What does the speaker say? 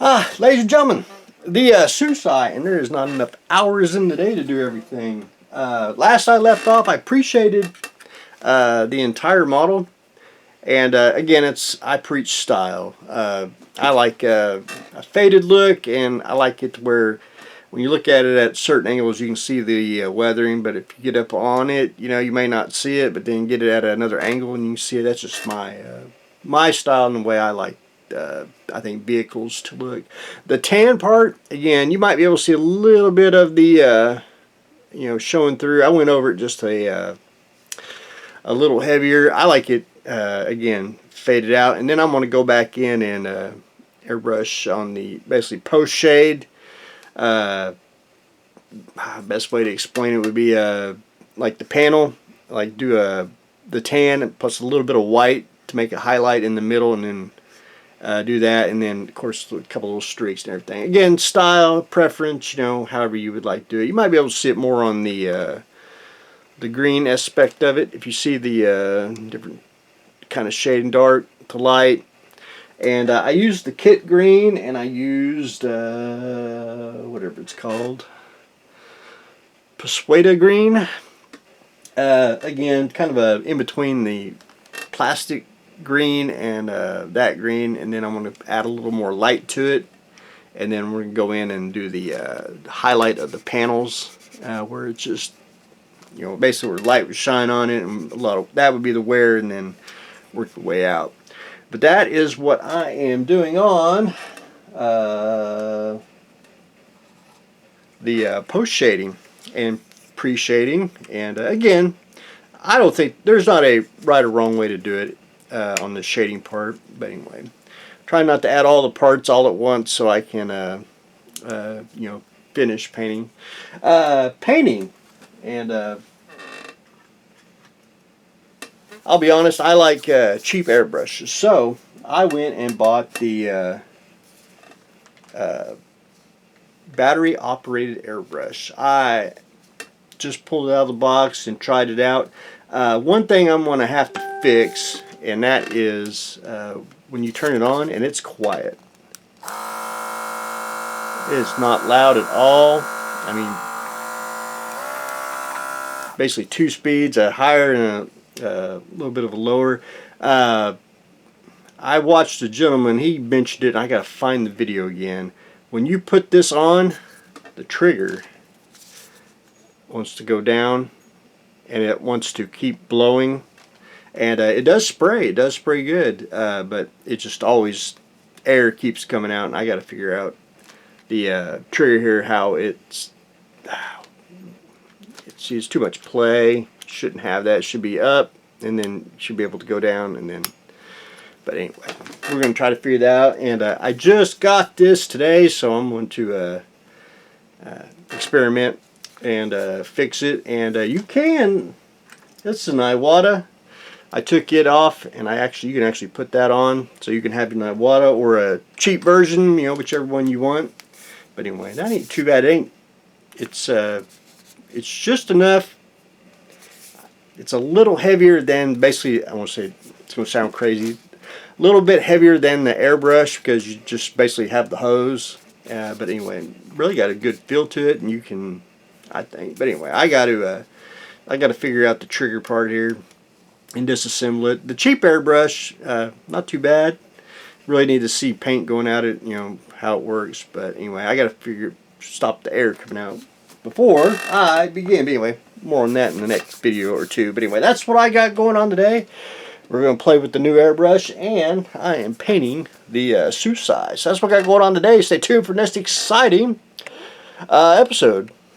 Ladies and gentlemen, the Suisei, and there is not enough hours in the day to do everything. Last I left off, I appreciated the entire model, and again, I preach style. I like a faded look, and I like it to where when you look at it at certain angles, you can see the weathering, but if you get up on it, you may not see it, but then get it at another angle and you can see it. That's just my style and the way I like I think vehicles to look. The tan part, again, you might be able to see a little bit of the showing through. I went over it just a little heavier. I like it again faded out, and then I'm going to go back in and airbrush on the basically post shade. Best way to explain it would be like the panel, like do the tan plus a little bit of white to make a highlight in the middle, and then do that, and then of course a couple little streaks and everything. Again, style, preference, however you would like to do it. You might be able to see it more on the green aspect of it if you see the different kind of shading, dark to light. And I used the kit green, and I used whatever it's called, Persuada green. Again, kind of in between the plastic green and that green, and then I'm going to add a little more light to it, and then we're going to go in and do the highlight of the panels where it's just basically where light would shine on it, and a lot of that would be the wear, and then work the way out. But that is what I am doing on the post shading and pre shading. And again, I don't think there's not a right or wrong way to do it on the shading part, but anyway, try not to add all the parts all at once so I can finish painting. And I'll be honest, I like cheap airbrushes, so I went and bought the battery operated airbrush. I just pulled it out of the box and tried it out. One thing I'm going to have to fix, and that is when you turn it on and it's quiet. It's not loud at all. I mean, basically two speeds, a higher and a little bit of a lower. I watched a gentleman, he mentioned it, I gotta find the video again. When you put this on, the trigger wants to go down and it wants to keep blowing, and it does spray good, but it just always, air keeps coming out, and I gotta figure out the trigger here, how it's too much play. Shouldn't have that. It should be up, and then should be able to go down, and then, but anyway, we're going to try to figure that out. And I just got this today, so I'm going to experiment and fix it. And you can, that's an Iwata. I took it off, and you can actually put that on, so you can have an Iwata or a cheap version, whichever one you want. But anyway, that ain't too bad. It's just enough. It's a little heavier than, basically, I won't say, it's going to sound crazy, a little bit heavier than the airbrush, because you just basically have the hose. But anyway, really got a good feel to it, and you can, I think. But anyway, I got to figure out the trigger part here and disassemble it. The cheap airbrush, not too bad. Really need to see paint going out it, how it works. But anyway, I got to stop the air coming out before I begin. But anyway, more on that in the next video or two. But anyway, that's what I got going on today. We're going to play with the new airbrush, and I am painting the Suisei. So that's what I got going on today. Stay tuned for the next exciting episode.